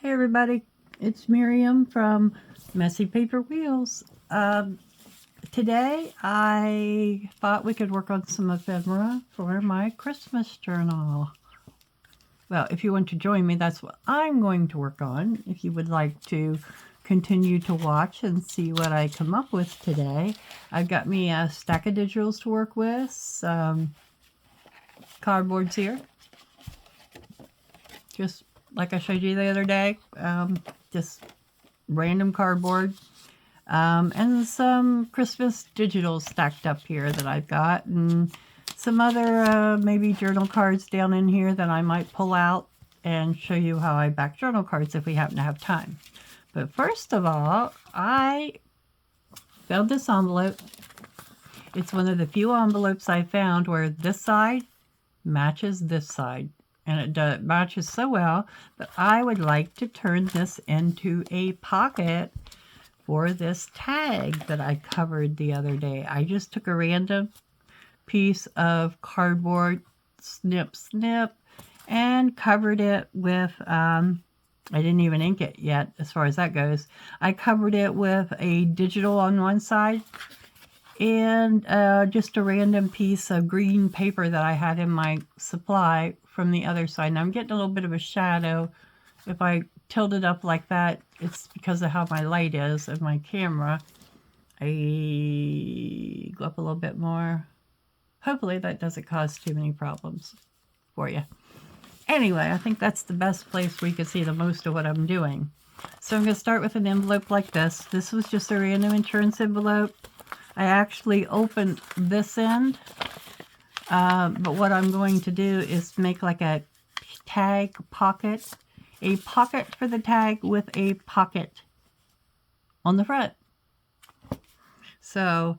Hey everybody, it's Miriam from Messy Paper Wheels. Today I thought we could work on some ephemera for my Christmas journal. Well, if you want to join me, that's what I'm going to work on. If you would like to continue to watch and see what I come up with today, I've got me a stack of digitals to work with, some cardboards here, just like I showed you the other day, just random cardboard, and some Christmas digitals stacked up here that I've got, and some other maybe journal cards down in here that I might pull out and show you how I back journal cards if we happen to have time. But first of all, I found this envelope. It's one of the few envelopes I found where this side matches this side. And it matches so well that I would like to turn this into a pocket for this tag that I covered the other day. I just took a random piece of cardboard, snip, and covered it with, I didn't even ink it yet as far as that goes. I covered it with a digital on one side and just a random piece of green paper that I had in my supply from the other side. Now I'm getting a little bit of a shadow. If I tilt it up like that, it's because of how my light is and my camera. I go up a little bit more. Hopefully that doesn't cause too many problems for you. Anyway, I think that's the best place where you can see the most of what I'm doing. So I'm going to start with an envelope like this. This was just a random insurance envelope. I actually opened this end, but what I'm going to do is make like a tag pocket, a pocket for the tag with a pocket on the front. So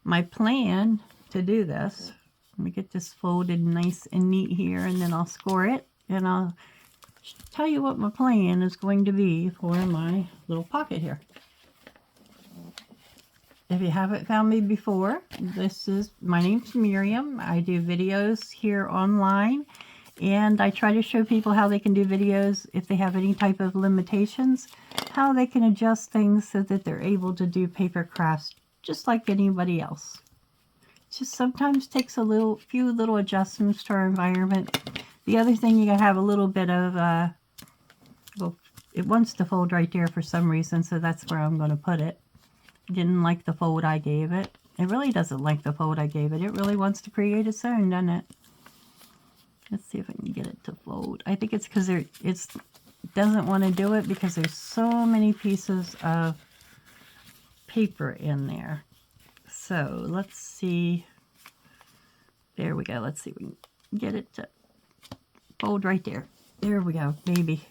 my plan to do this, let me get this folded nice and neat here, and then I'll score it, and I'll tell you what my plan is going to be for my little pocket here. If you haven't found me before, my name's Miriam. I do videos here online, and I try to show people how they can do videos if they have any type of limitations, how they can adjust things so that they're able to do paper crafts just like anybody else. It just sometimes takes a few little adjustments to our environment. The other thing, you gotta have a little bit of, well, it wants to fold right there for some reason, so that's where I'm gonna put it. Didn't like the fold I gave it. It really doesn't like the fold I gave it. It really wants to create its own, doesn't it? Let's see if I can get it to fold. I think it's because it doesn't want to do it because there's so many pieces of paper in there. So let's see. There we go. Let's see if we can get it to fold right there. There we go. Maybe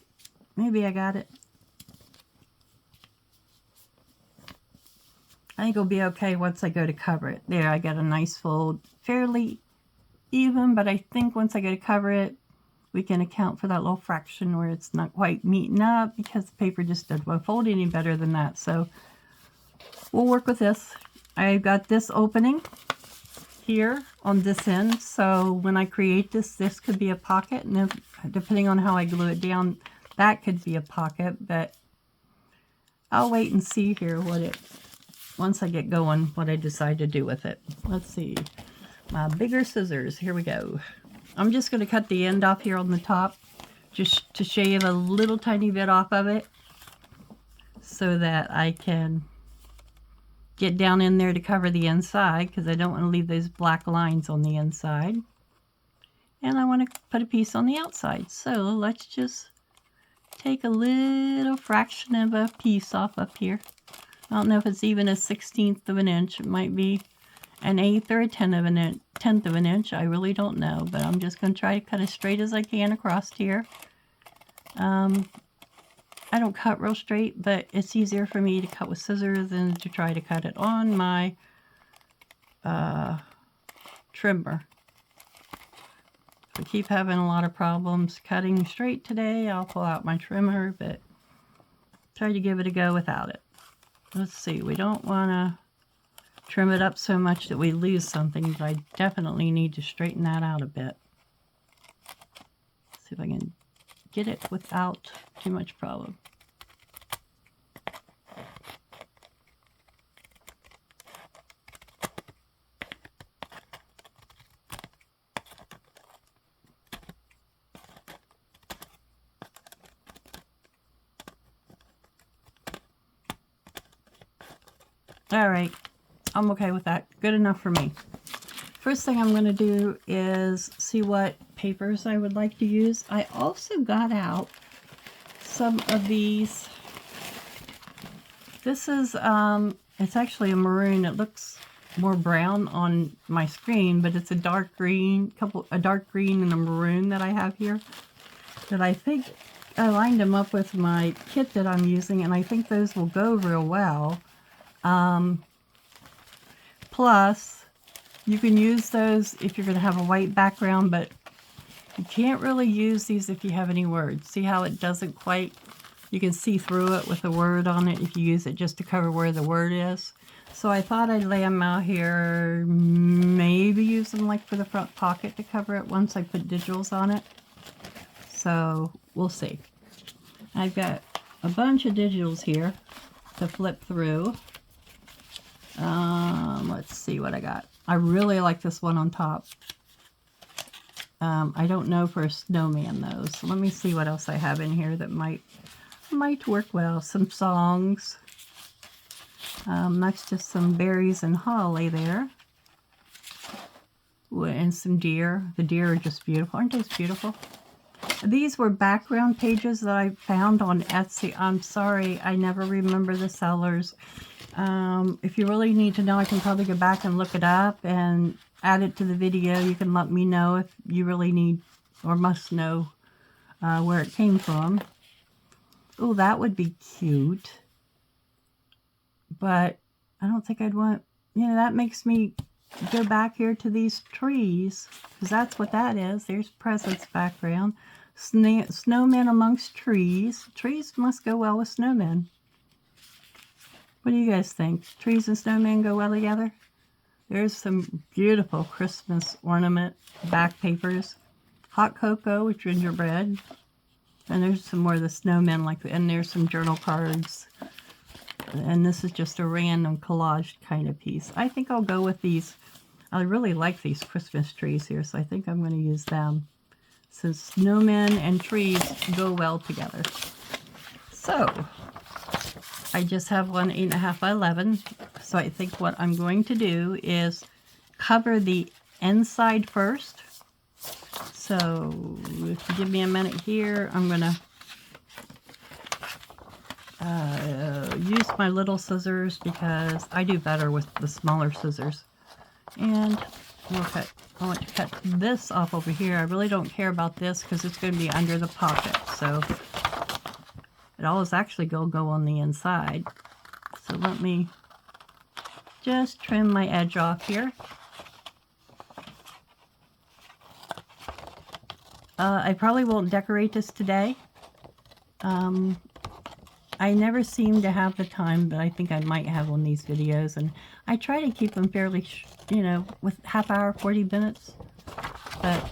I got it. I think it'll be okay once I go to cover it. There, I got a nice fold. Fairly even, but I think once I go to cover it, we can account for that little fraction where it's not quite meeting up because the paper just doesn't fold any better than that. So we'll work with this. I've got this opening here on this end. So when I create this could be a pocket. And if, depending on how I glue it down, that could be a pocket. But I'll wait and see here once I get going, what I decide to do with it. Let's see. My bigger scissors. Here we go. I'm just going to cut the end off here on the top just to shave a little tiny bit off of it so that I can get down in there to cover the inside because I don't want to leave those black lines on the inside. And I want to put a piece on the outside. So let's just take a little fraction of a piece off up here. I don't know if it's even a 1/16 of an inch. It might be an 1/8 or a 10th of an inch. I really don't know, but I'm just going to try to cut as straight as I can across here. I don't cut real straight, but it's easier for me to cut with scissors than to try to cut it on my trimmer. If I keep having a lot of problems cutting straight today, I'll pull out my trimmer, but try to give it a go without it. Let's see, we don't want to trim it up so much that we lose something, but I definitely need to straighten that out a bit. See if I can get it without too much problem. All right, I'm okay with that. Good enough for me. First thing I'm going to do is see what papers I would like to use. I also got out some of these. This is, it's actually a maroon. It looks more brown on my screen, but it's a dark green, a dark green and a maroon that I have here. That I think I lined them up with my kit that I'm using, and I think those will go real well. Plus, you can use those if you're going to have a white background, but you can't really use these if you have any words. See how it doesn't quite, you can see through it with a word on it if you use it just to cover where the word is. So I thought I'd lay them out here, maybe use them like for the front pocket to cover it once I put digitals on it. So we'll see. I've got a bunch of digitals here to flip through. Let's see what I got. I really like this one on top. I don't know for a snowman though, so let me see what else I have in here that might work well. Some songs. That's just some berries and holly there. Ooh, and some deer. The deer are just beautiful. Aren't those beautiful? These were background pages that I found on Etsy. I'm sorry, I never remember the sellers. If you really need to know, I can probably go back and look it up and add it to the video. You can let me know if you really need or must know where it came from. Oh, that would be cute. But I don't think I'd want, you know, that makes me go back here to these trees, because that's what that is. There's presents background. Snowmen amongst trees. Trees must go well with snowmen. What do you guys think? Trees and snowmen go well together? There's some beautiful Christmas ornament back papers. Hot cocoa with gingerbread. And there's some more of the snowmen, and there's some journal cards. And this is just a random collage kind of piece. I think I'll go with these. I really like these Christmas trees here, so I think I'm going to use them, since snowmen and trees go well together. So, I just have one 8.5 by 11, so I think what I'm going to do is cover the inside first. So, if you give me a minute here, I'm going to use my little scissors, because I do better with the smaller scissors. And I want to cut this off over here. I really don't care about this because it's going to be under the pocket. So it all is actually going to go on the inside. So let me just trim my edge off here. I probably won't decorate this today. I never seem to have the time, but I think I might have on these videos. And I try to keep them fairly, you know, with half hour, 40 minutes. But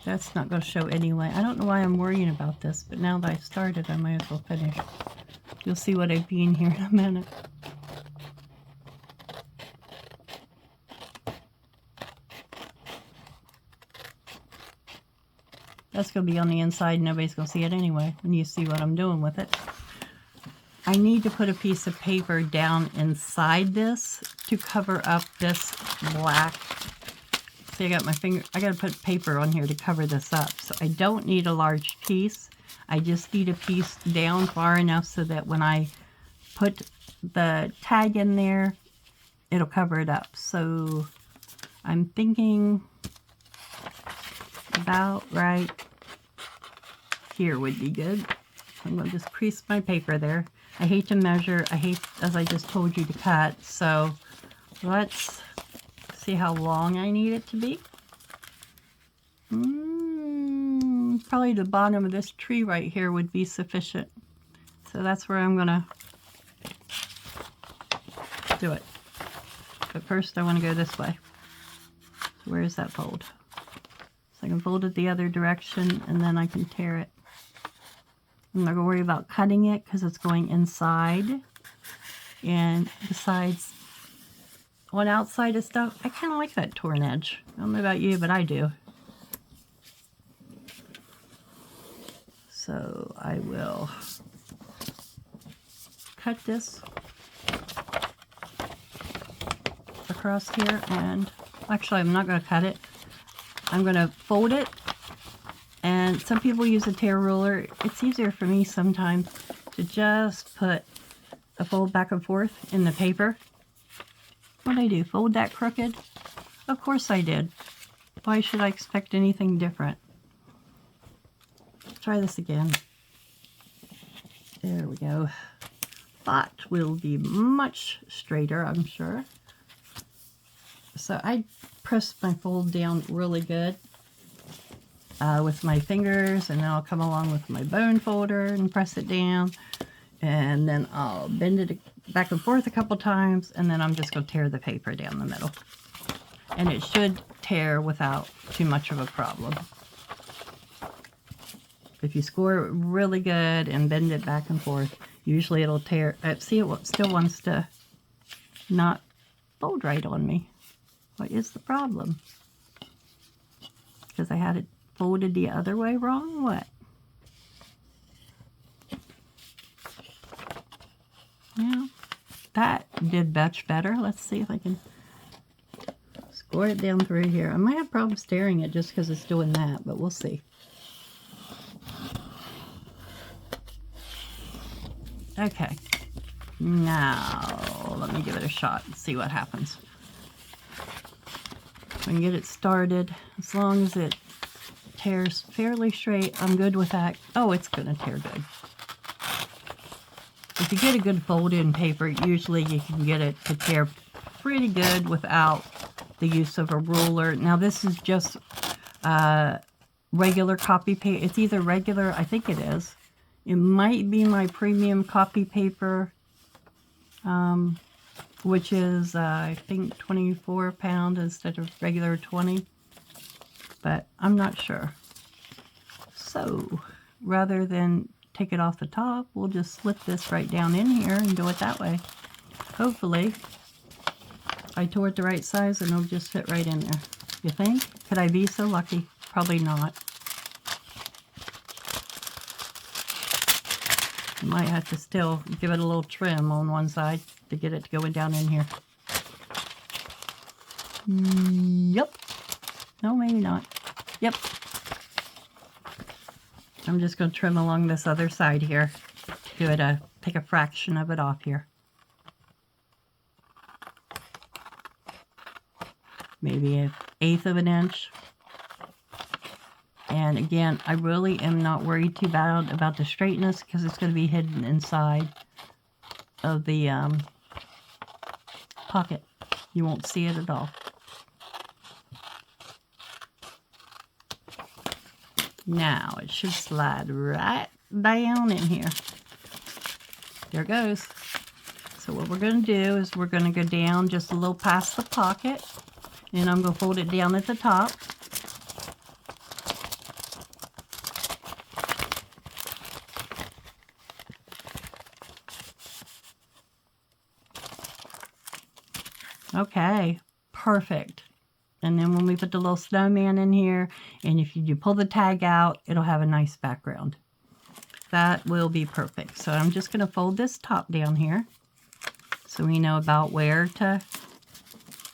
that's not going to show anyway. I don't know why I'm worrying about this, but now that I started, I might as well finish. You'll see what I mean here in a minute. That's going to be on the inside. Nobody's going to see it anyway when you see what I'm doing with it. I need to put a piece of paper down inside this to cover up this black. See, I got my finger. I got to put paper on here to cover this up. So I don't need a large piece. I just need a piece down far enough so that when I put the tag in there, it'll cover it up. So I'm thinking about right here would be good. I'm going to just crease my paper there. I hate to measure. I hate, as I just told you, to cut. So let's see how long I need it to be. Probably the bottom of this tree right here would be sufficient. So that's where I'm going to do it. But first I want to go this way. So where is that fold? So I'm can fold it the other direction and then I can tear it. I'm not going to worry about cutting it because it's going inside. And besides, on outside of stuff, I kind of like that torn edge. I don't know about you, but I do. So I will cut this across here, and actually I'm not going to cut it. I'm going to fold it, and some people use a tear ruler. It's easier for me sometimes to just put a fold back and forth in the paper. What did I do? Fold that crooked? Of course I did. Why should I expect anything different? Try this again. There we go. That will be much straighter, I'm sure. So I press my fold down really good with my fingers, and then I'll come along with my bone folder and press it down, and then I'll bend it back and forth a couple times, and then I'm just going to tear the paper down the middle. And it should tear without too much of a problem. If you score it really good and bend it back and forth, usually it'll tear. See, it still wants to not fold right on me. What is the problem? Because I had it folded the other way wrong? What? Yeah, that did much better. Let's see if I can score it down through here. I might have problems tearing it just because it's doing that, but we'll see. Okay, now let me give it a shot and see what happens. We can get it started. As long as it tears fairly straight, I'm good with that. Oh, it's going to tear good. If you get a good fold-in paper, usually you can get it to tear pretty good without the use of a ruler. Now this is just regular copy paper. It's either regular, I think it is. It might be my premium copy paper, which is, I think, 24 pound instead of regular 20. But I'm not sure. So, rather than take it off the top, we'll just slip this right down in here and do it that way. Hopefully, I tore it the right size and it'll just fit right in there. You think? Could I be so lucky? Probably not. Might have to still give it a little trim on one side to get it going down in here. Yep. No, maybe not. Yep. I'm just going to trim along this other side here. Do it take a fraction of it off here. Maybe 1/8 of an inch. And again, I really am not worried too bad about the straightness because it's going to be hidden inside of the pocket. You won't see it at all. Now it should slide right down in here. There it goes. So what we're going to do is we're going to go down just a little past the pocket, and I'm going to fold it down at the top. Okay, perfect. And then when we put the little snowman in here, and if you pull the tag out, it'll have a nice background. That will be perfect. So I'm just going to fold this top down here so we know about where to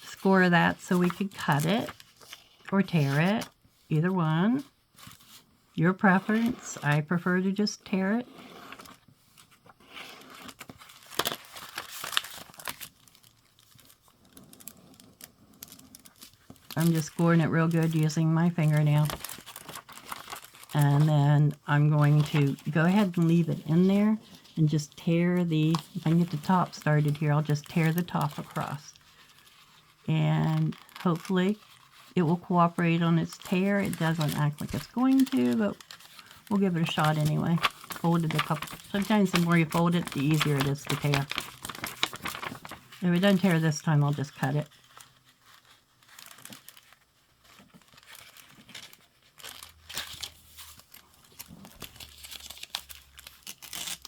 score that so we can cut it or tear it. Either one. Your preference. I prefer to just tear it. I'm just scoring it real good using my fingernail. And then I'm going to go ahead and leave it in there and just tear the, if I can get the top started here, I'll just tear the top across. And hopefully it will cooperate on its tear. It doesn't act like it's going to, but we'll give it a shot anyway. Fold it a couple. Sometimes the more you fold it, the easier it is to tear. If it doesn't tear this time, I'll just cut it.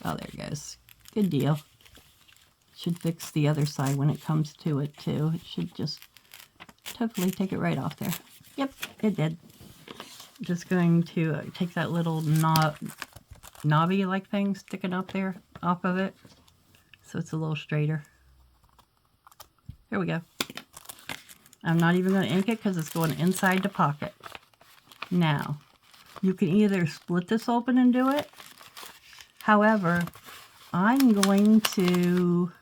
Oh, there it goes. Good deal. Should fix the other side when it comes to it too. It should just hopefully take it right off there. Yep, it did. Just going to take that little knobby like thing sticking up there off of it so it's a little straighter. There we go. I'm not even going to ink it because it's going inside the pocket. Now, you can either split this open and do it. However, I'm going to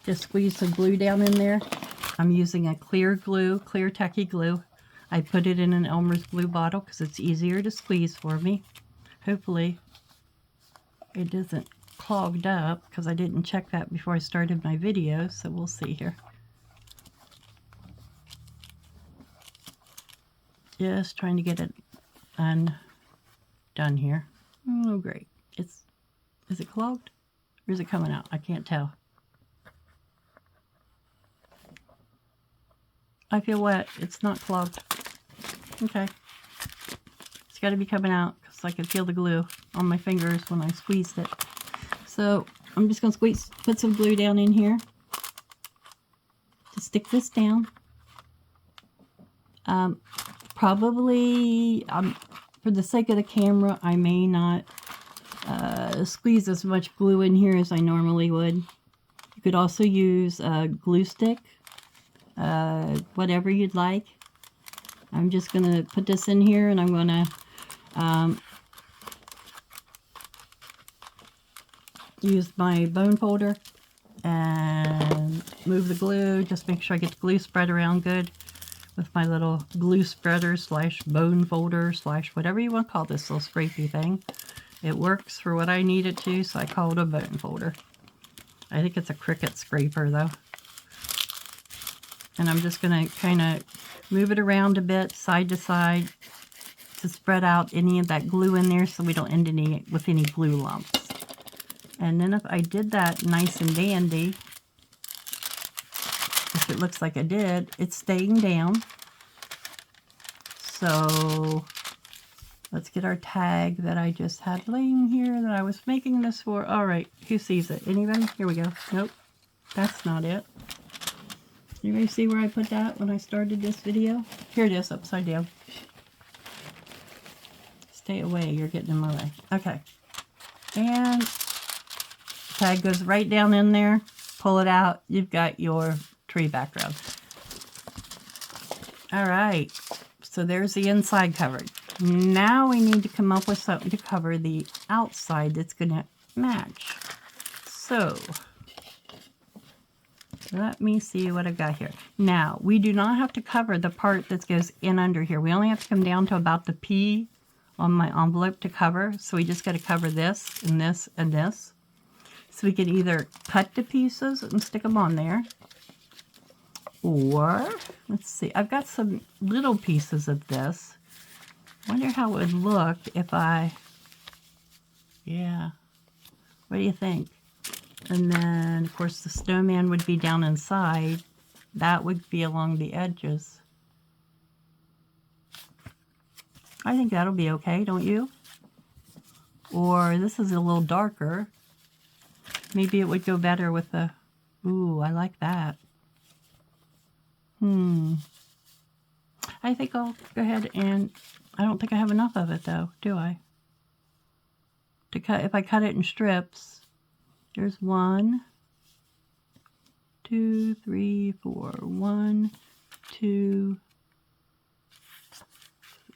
just squeeze some glue down in there. I'm using a clear glue, clear tacky glue. I put it in an Elmer's glue bottle because it's easier to squeeze for me. Hopefully it isn't clogged up because I didn't check that before I started my video, so we'll see here. Just trying to get it undone here. Oh, great. Is it clogged? Or is it coming out? I can't tell. I feel wet. It's not clogged. Okay. It's got to be coming out because I can feel the glue on my fingers when I squeezed it. So I'm just going to put some glue down in here to stick this down. Probably, for the sake of the camera, I may not squeeze as much glue in here as I normally would. You could also use a glue stick, whatever you'd like. I'm just going to put this in here and I'm going to use my bone folder and move the glue. Just make sure I get the glue spread around good with my little glue spreader slash bone folder slash whatever you want to call this little scrapey thing. It works for what I need it to, so I call it a bone folder. I think it's a Cricut scraper though. And I'm just going to kind of move it around a bit side to side to spread out any of that glue in there so we don't end with any glue lumps. And then if I did that nice and dandy, if it looks like I did, it's staying down. So let's get our tag that I just had laying here that I was making this for. All right, who sees it? Anybody? Here we go. Nope, that's not it. Anybody see where I put that when I started this video? Here it is, upside down. Stay away, you're getting in my way. Okay, and tag goes right down in there. Pull it out. You've got your tree background. All right, so there's the inside covered. Now we need to come up with something to cover the outside that's going to match. So let me see what I've got here. Now, we do not have to cover the part that goes in under here. We only have to come down to about the P on my envelope to cover. So we just got to cover this and this and this. So we can either cut to pieces and stick them on there. Or, let's see, I've got some little pieces of this. Wonder how it would look if yeah. What do you think? And then, of course, the snowman would be down inside. That would be along the edges. I think that'll be okay, don't you? Or this is a little darker. Maybe it would go better with the... Ooh, I like that. I think I'll go ahead and... I don't think I have enough of it, though, do I? To cut, if I cut it in strips... There's 1, 2, 3, 4. 1, 2.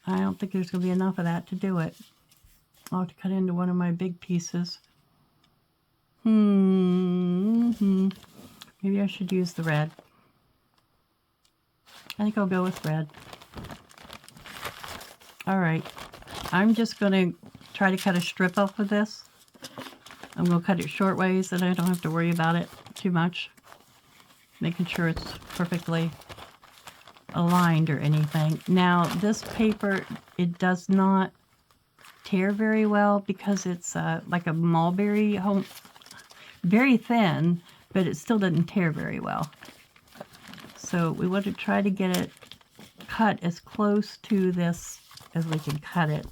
I don't think there's going to be enough of that to do it. I'll have to cut into one of my big pieces. Maybe I should use the red. I think I'll go with red. Alright. I'm just going to try to cut a strip off of this. I'm going to cut it short ways and I don't have to worry about it too much. Making sure it's perfectly aligned or anything. Now, this paper, it does not tear very well because it's like a mulberry, very thin, but it still doesn't tear very well. So we want to try to get it cut as close to this as we can cut it.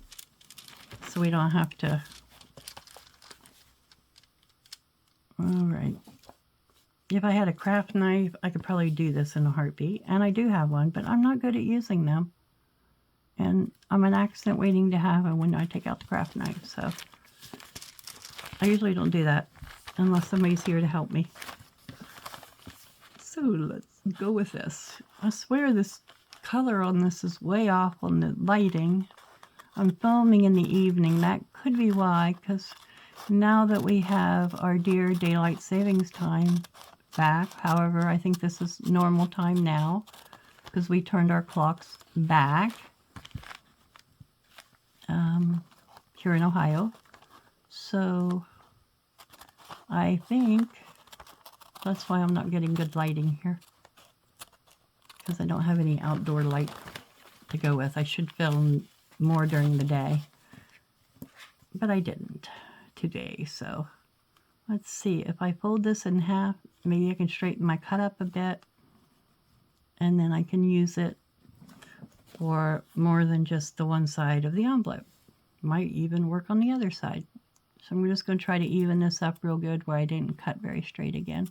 So so we don't have to. All right. If I had a craft knife, I could probably do this in a heartbeat. And I do have one, but I'm not good at using them. And I'm an accident waiting to happen when I take out the craft knife. So I usually don't do that unless somebody's here to help me. So let's go with this. I swear this color on this is way off on the lighting. I'm filming in the evening. That could be why, because now that we have our dear daylight savings time back, however, I think this is normal time now because we turned our clocks back here in Ohio. So I think that's why I'm not getting good lighting here, because I don't have any outdoor light to go with. I should film more during the day, but I didn't today. So let's see, if I fold this in half, maybe I can straighten my cut up a bit, and then I can use it for more than just the one side of the envelope. Might even work on the other side. So I'm just going to try to even this up real good where I didn't cut very straight again.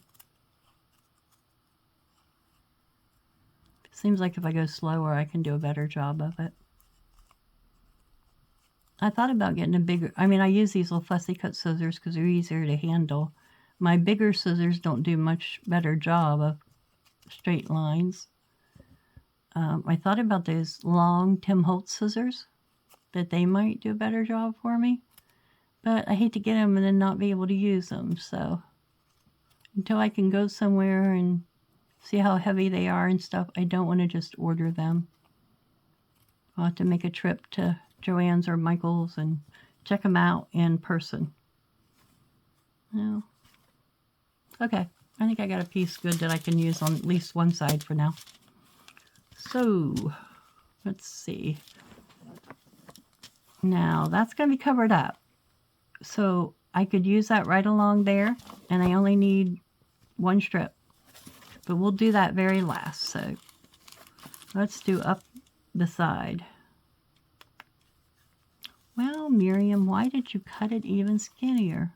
Seems like if I go slower, I can do a better job of it. I thought about getting a bigger, I mean, I use these little fussy cut scissors because they're easier to handle. My bigger scissors don't do much better job of straight lines. I thought about those long Tim Holtz scissors, that they might do a better job for me. But I hate to get them and then not be able to use them. So until I can go somewhere and see how heavy they are and stuff, I don't want to just order them. I'll have to make a trip to Joann's or Michael's and check them out in person. No. Okay, I think I got a piece good that I can use on at least one side for now. So, let's see. Now, that's going to be covered up. So, I could use that right along there, and I only need one strip. But we'll do that very last. So, let's do up the side. Well, Miriam, why did you cut it even skinnier?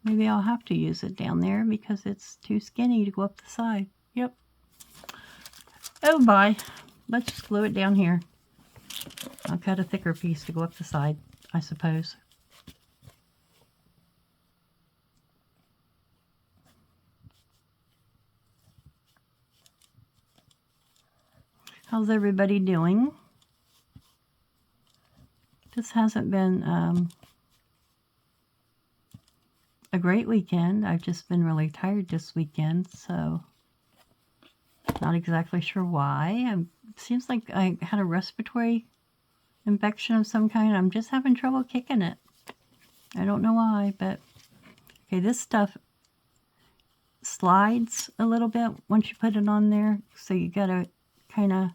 Maybe I'll have to use it down there because it's too skinny to go up the side. Yep. Oh, bye. Let's just glue it down here. I'll cut a thicker piece to go up the side, I suppose. How's everybody doing? This hasn't been a great weekend. I've just been really tired this weekend, so not exactly sure why. It seems like I had a respiratory infection of some kind. I'm just having trouble kicking it. I don't know why, but okay, this stuff slides a little bit once you put it on there, so you gotta kind of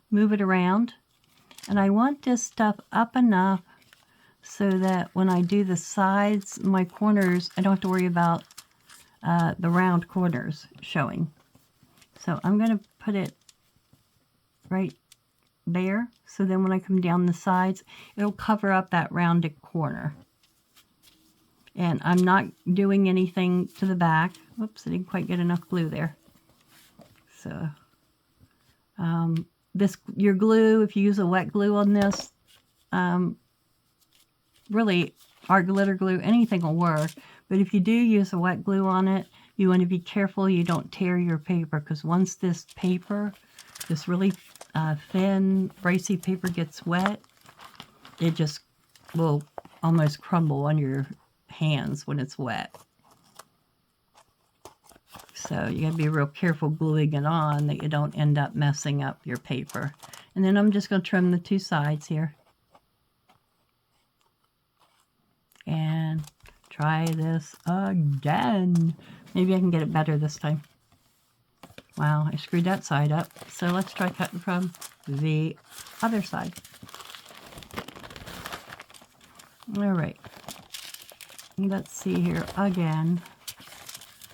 move it around. And I want this stuff up enough so that when I do the sides, my corners, I don't have to worry about the round corners showing. So I'm going to put it right there, so then when I come down the sides, it'll cover up that rounded corner. And I'm not doing anything to the back. Whoops, I didn't quite get enough glue there. So, your glue, if you use a wet glue on this, really, our glitter glue, anything will work. But if you do use a wet glue on it, you want to be careful you don't tear your paper, because once this paper, this really thin, bracey paper gets wet, it just will almost crumble on your hands when it's wet. So you got to be real careful gluing it on that you don't end up messing up your paper. And then I'm just going to trim the two sides here. And try this again. Maybe I can get it better this time. Wow, I screwed that side up. So let's try cutting from the other side. All right. Let's see here again.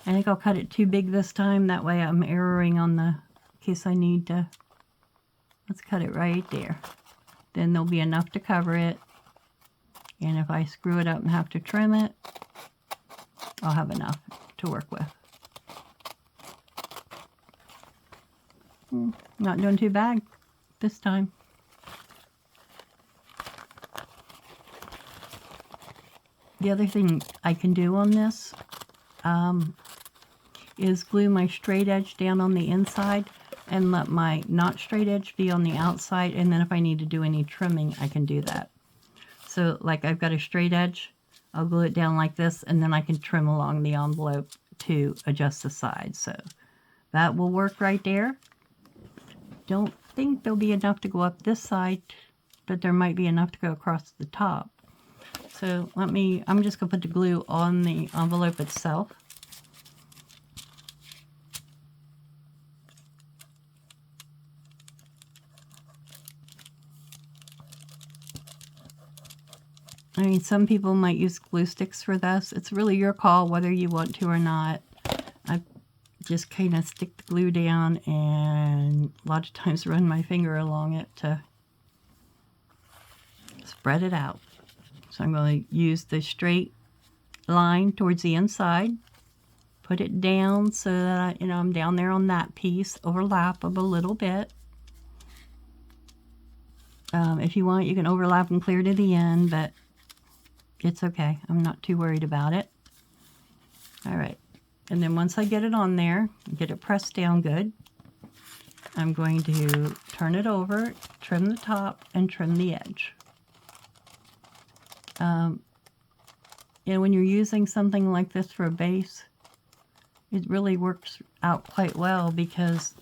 I think I'll cut it too big this time. That way I'm erroring on the, in case I need to. Let's cut it right there. Then there'll be enough to cover it. And if I screw it up and have to trim it, I'll have enough to work with. Not doing too bad this time. The other thing I can do on this is glue my straight edge down on the inside and let my not straight edge be on the outside, and then if I need to do any trimming, I can do that. So like I've got a straight edge, I'll glue it down like this, and then I can trim along the envelope to adjust the sides. So that will work right there. Don't think there'll be enough to go up this side, but there might be enough to go across the top. So I'm just going to put the glue on the envelope itself. I mean, some people might use glue sticks for this. It's really your call whether you want to or not. I just kind of stick the glue down and a lot of times run my finger along it to spread it out. So I'm going to use the straight line towards the inside, put it down so that I'm down there on that piece, overlap them a little bit. If you want, you can overlap them clear to the end, but it's okay. I'm not too worried about it. All right. And then once I get it on there, get it pressed down good, I'm going to turn it over, trim the top, and trim the edge. When you're using something like this for a base, it really works out quite well because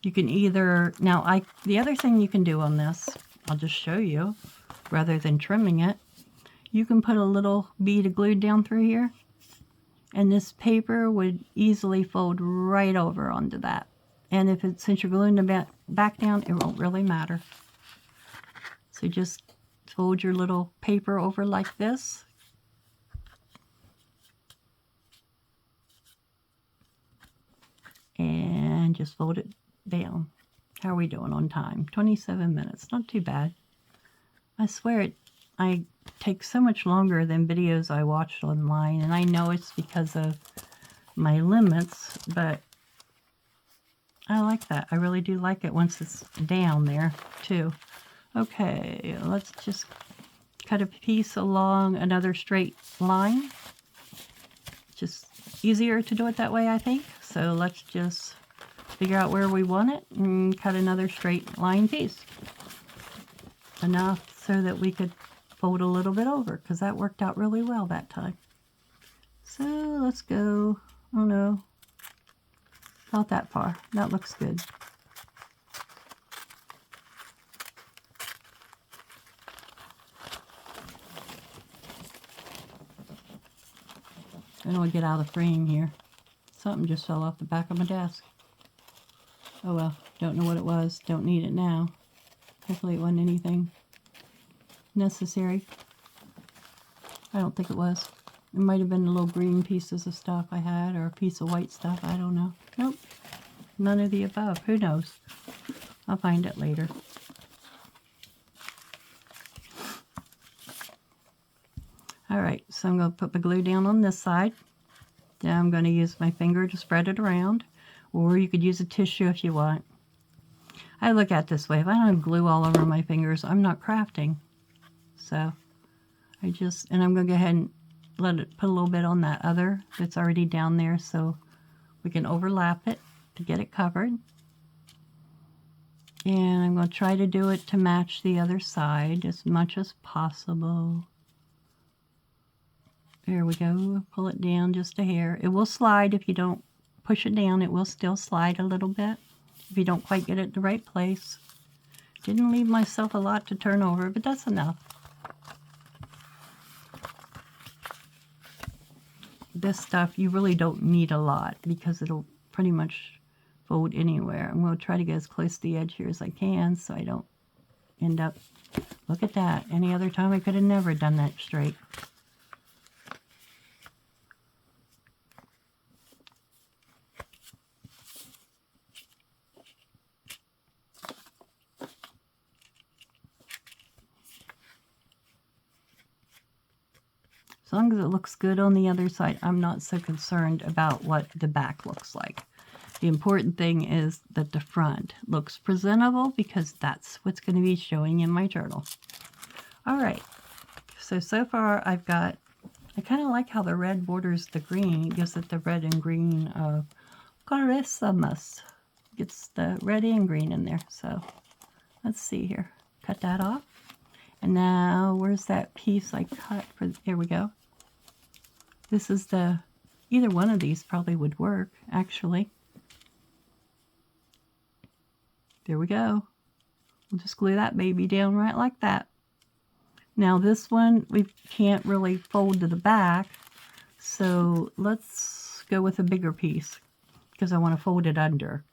you can either, the other thing you can do on this, I'll just show you, rather than trimming it, you can put a little bead of glue down through here, and this paper would easily fold right over onto that. And since you're gluing the back down, it won't really matter. So just fold your little paper over like this. And just fold it down. How are we doing on time? 27 minutes, not too bad. I swear I take so much longer than videos I watched online, and I know it's because of my limits, but I like that. I really do like it once it's down there too. Okay, let's just cut a piece along another straight line. Just easier to do it that way, I think. So let's just figure out where we want it and cut another straight line piece. Enough so that we could fold a little bit over, because that worked out really well that time. So let's go, oh no, not that far. That looks good. I don't want to get out of the frame here. Something just fell off the back of my desk. Oh well, don't know what it was. Don't need it now. Hopefully it wasn't anything necessary. I don't think it was. It might have been the little green pieces of stuff I had, or a piece of white stuff. I don't know. Nope. None of the above. Who knows? I'll find it later. Alright, so I'm going to put the glue down on this side. Then I'm going to use my finger to spread it around, or you could use a tissue if you want. I look at it this way. If I don't have glue all over my fingers, I'm not crafting. So I'm going to go ahead and let it put a little bit on that other that's already down there so we can overlap it to get it covered. And I'm going to try to do it to match the other side as much as possible. There we go. Pull it down just a hair. It will slide if you don't push it down. It will still slide a little bit if you don't quite get it in the right place. Didn't leave myself a lot to turn over, but that's enough. This stuff, you really don't need a lot because it'll pretty much fold anywhere. I'm going to try to get as close to the edge here as I can so I don't end up, look at that. Any other time I could have never done that straight. As long as it looks good on the other side, I'm not so concerned about what the back looks like. The important thing is that the front looks presentable, because that's what's going to be showing in my journal. All right, so far I've got, I kind of like how the red borders the green. It gives it the red and green of Christmas. Gets the red and green in there. So let's see here. Cut that off. And now, where's that piece I cut for? Here we go. This is the, either one of these probably would work, actually. There we go. We'll just glue that baby down right like that. Now this one, we can't really fold to the back, so let's go with a bigger piece, because I want to fold it under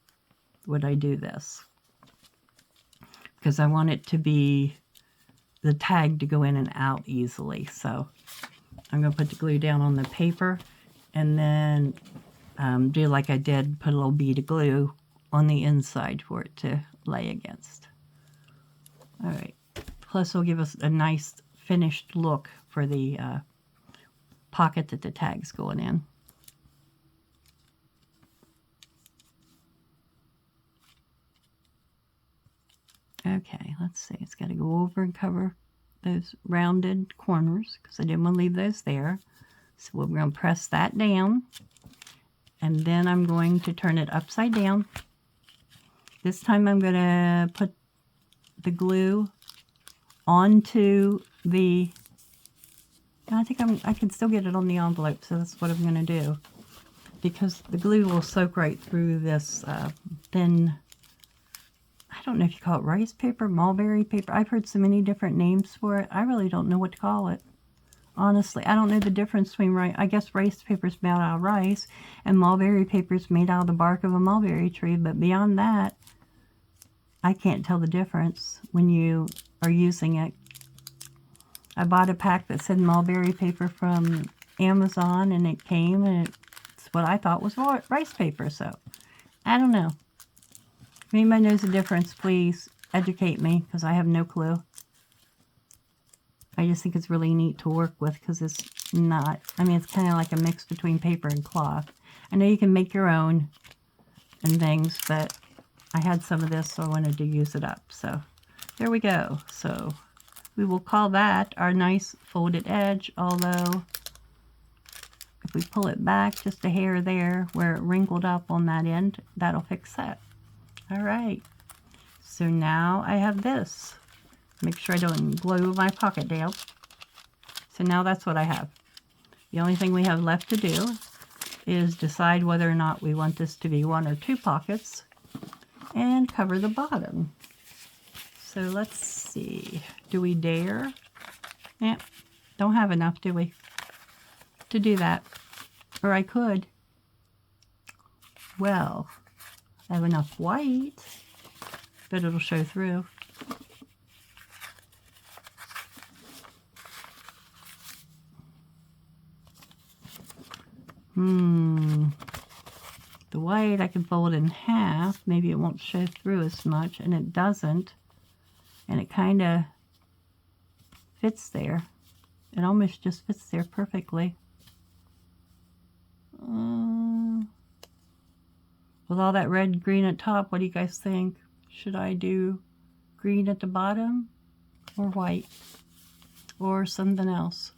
when I do this. Because I want it to be the tag to go in and out easily. So I'm going to put the glue down on the paper, and then do like I did, put a little bead of glue on the inside for it to lay against. All right. Plus it'll give us a nice finished look for the pocket that the tag's going in. Okay, let's see. It's got to go over and cover those rounded corners, because I didn't want to leave those there. So we're going to press that down, and then I'm going to turn it upside down. This time I'm going to put the glue onto the, I think I can still get it on the envelope, so that's what I'm going to do. Because the glue will soak right through this thin, I don't know if you call it rice paper, mulberry paper. I've heard so many different names for it. I really don't know what to call it. Honestly, I don't know the difference between rice. I guess rice paper is made out of rice, and mulberry paper is made out of the bark of a mulberry tree. But beyond that, I can't tell the difference when you are using it. I bought a pack that said mulberry paper from Amazon, and it came, and it's what I thought was rice paper. So, I don't know. If anybody knows the difference, please educate me, because I have no clue. I just think it's really neat to work with, because it's not, I mean, it's kind of like a mix between paper and cloth. I know you can make your own and things, but I had some of this, so I wanted to use it up. So there we go. So we will call that our nice folded edge, although if we pull it back just a hair there where it wrinkled up on that end, that'll fix that. All right, so now I have this. Make sure I don't glue my pocket down. So now that's what I have. The only thing we have left to do is decide whether or not we want this to be 1 or 2 pockets and cover the bottom. So let's see. Do we dare? Yeah, don't have enough, do we, to do that? Or I could. Well, I have enough white, but it'll show through. The white I can fold in half. Maybe it won't show through as much, and it doesn't. And it kind of fits there. It almost just fits there perfectly. With all that red and green at top, what do you guys think? Should I do green at the bottom, or white, or something else?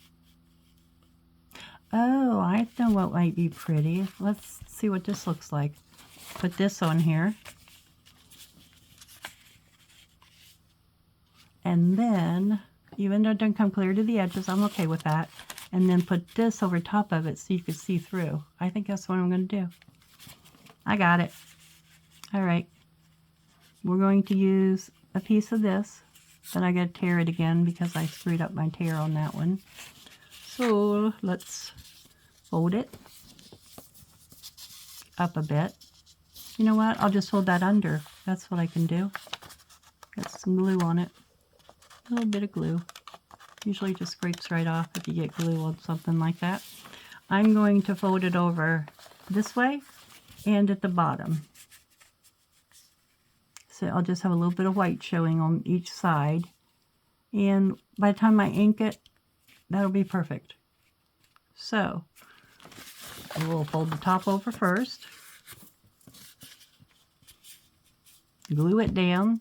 Oh, I know what might be pretty. Let's see what this looks like. Put this on here. And then, even though it doesn't come clear to the edges, I'm okay with that. And then put this over top of it so you can see through. I think that's what I'm going to do. I got it. All right. We're going to use a piece of this. Then I got to tear it again because I screwed up my tear on that one. So let's fold it up a bit. You know what? I'll just hold that under. That's what I can do. Got some glue on it. A little bit of glue. Usually just scrapes right off if you get glue on something like that. I'm going to fold it over this way and at the bottom. So I'll just have a little bit of white showing on each side. And by the time I ink it, that'll be perfect. So we'll fold the top over first, glue it down,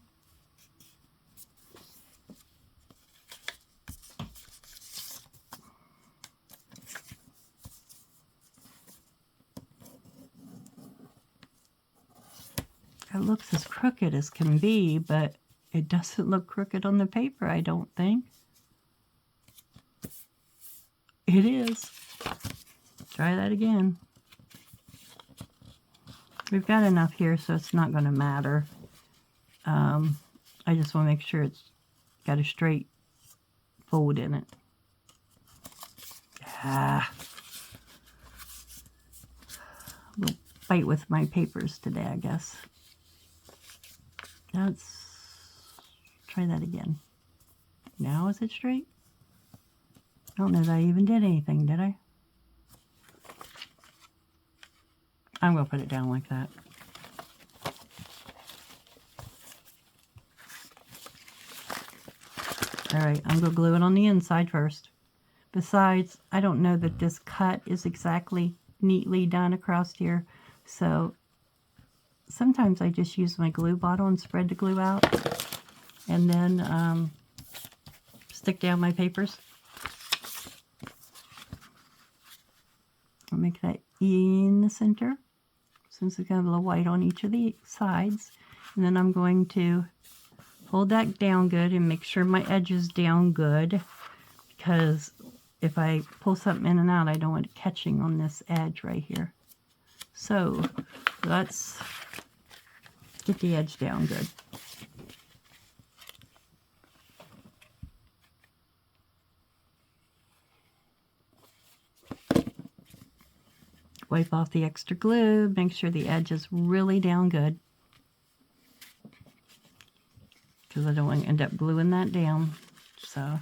it looks as crooked as can be, but it doesn't look crooked on the paper, I don't think. It is. Try that again. We've got enough here, so it's not going to matter. I just want to make sure it's got a straight fold in it. We'll fight with my papers today, I guess. Let's try that again. Now is it straight? I don't know that I even did anything, did I? I'm going to put it down like that. Alright, I'm going to glue it on the inside first. Besides, I don't know that this cut is exactly neatly done across here, so sometimes I just use my glue bottle and spread the glue out, and then stick down my papers. I'll make that in the center, since it's got a little white on each of the sides. And then I'm going to hold that down good and make sure my edge is down good, because if I pull something in and out, I don't want it catching on this edge right here. So let's get the edge down good. Wipe off the extra glue, make sure the edge is really down good, because I don't want to end up gluing that down. So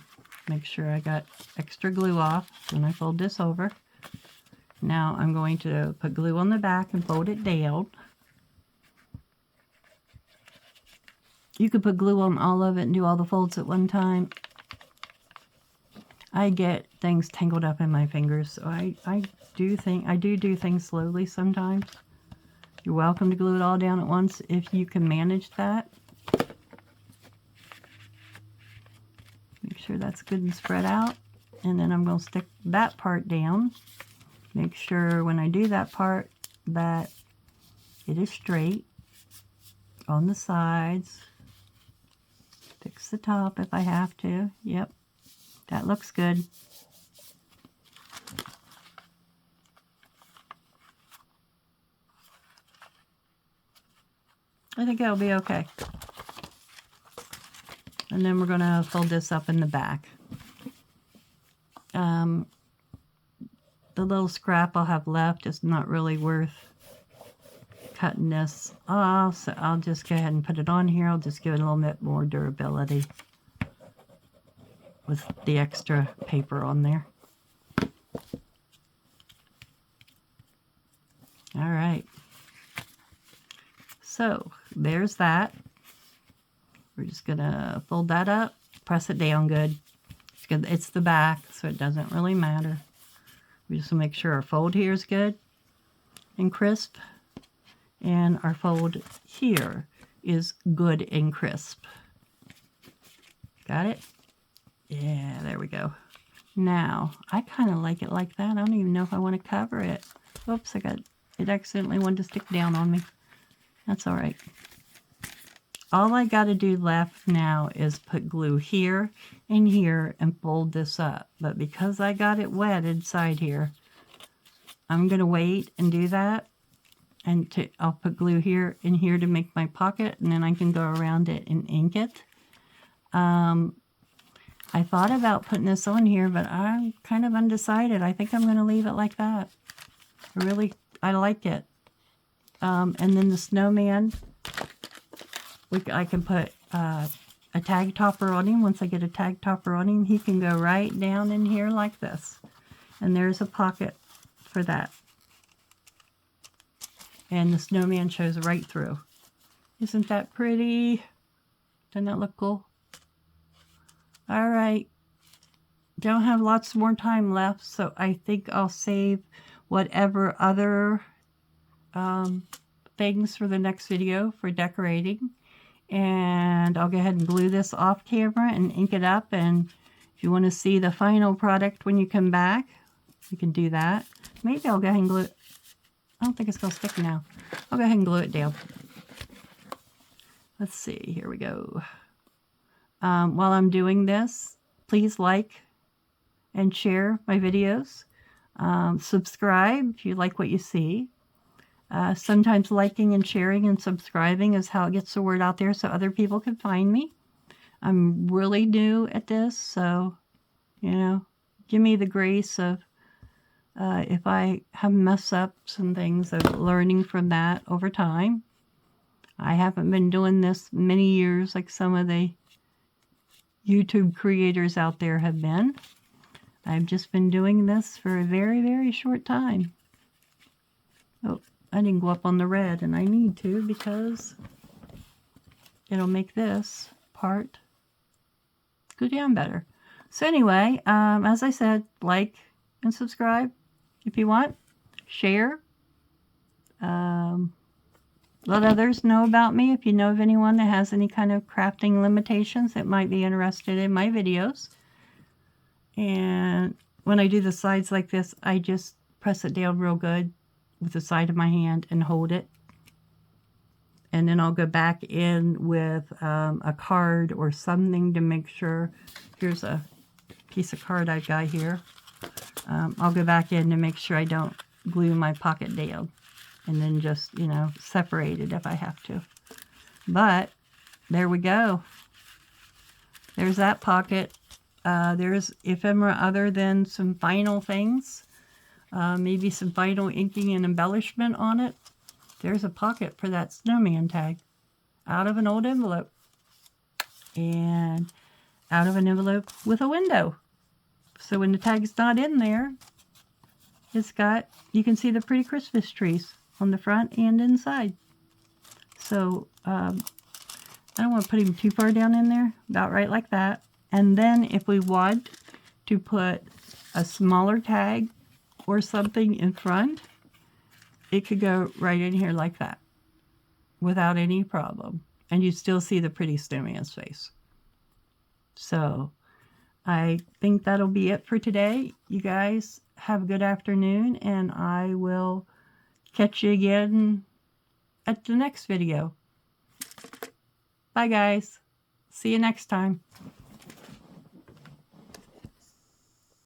make sure I got extra glue off when I fold this over. Now I'm going to put glue on the back and fold it down. You could put glue on all of it and do all the folds at one time. I get things tangled up in my fingers, so I do things slowly sometimes. You're welcome to glue it all down at once if you can manage that. Make sure that's good and spread out. And then I'm going to stick that part down. Make sure when I do that part that it is straight on the sides. Fix the top if I have to. Yep, that looks good. I think that'll be okay. And then we're going to fold this up in the back. The little scrap I'll have left is not really worth cutting this off, so I'll just go ahead and put it on here. I'll just give it a little bit more durability with the extra paper on there. All right. So there's that. We're just gonna fold that up, press it down good. It's the back, so it doesn't really matter. We just want to make sure our fold here is good and crisp, and our fold here is good and crisp. Got it? Yeah, there we go. Now, I kind of like it like that. I don't even know if I want to cover it. Oops, it accidentally wanted to stick down on me. That's all right. All I got to do left now is put glue here and here and fold this up. But because I got it wet inside here, I'm going to wait and do that. And I'll put glue here and here to make my pocket, and then I can go around it and ink it. I thought about putting this on here, but I'm kind of undecided. I think I'm going to leave it like that. I like it. And then the snowman, I can put a tag topper on him. Once I get a tag topper on him, he can go right down in here like this. And there's a pocket for that. And the snowman shows right through. Isn't that pretty? Doesn't that look cool? All right. don't have lots more time left, so I think I'll save whatever other things for the next video for decorating. And I'll go ahead and glue this off camera and ink it up. And if you want to see the final product when you come back, you can do that. Maybe I'll go ahead and glue it. I don't think it's going to stick now. I'll go ahead and glue it down. Let's see. Here we go. While I'm doing this, please like and share my videos. Subscribe if you like what you see. Sometimes liking and sharing and subscribing is how it gets the word out there so other people can find me. I'm really new at this, so, you know, give me the grace of if I have mess-ups and things, of learning from that over time. I haven't been doing this many years like some of the YouTube creators out there have been. I've just been doing this for a very, very short time. Oh, I didn't go up on the red, and I need to because it'll make this part go down better. So anyway, as I said, like and subscribe if you want. Share. Let others know about me if you know of anyone that has any kind of crafting limitations that might be interested in my videos. And when I do the sides like this, I just press it down real good with the side of my hand and hold it. And then I'll go back in with a card or something to make sure. Here's a piece of card I've got here. I'll go back in to make sure I don't glue my pocket down. And then just, you know, separate it if I have to. But there we go. There's that pocket. There's ephemera other than some final things. Maybe some final inking and embellishment on it. There's a pocket for that snowman tag. Out of an old envelope. And out of an envelope with a window. So when the tag's not in there, it's got, you can see the pretty Christmas trees on the front and inside. So I don't want to put him too far down in there. About right like that. And then if we want to put a smaller tag or something in front, it could go right in here like that without any problem. And you still see the pretty snowman's face. So I think that'll be it for today. You guys have a good afternoon, and I will catch you again at the next video. Bye guys. See you next time.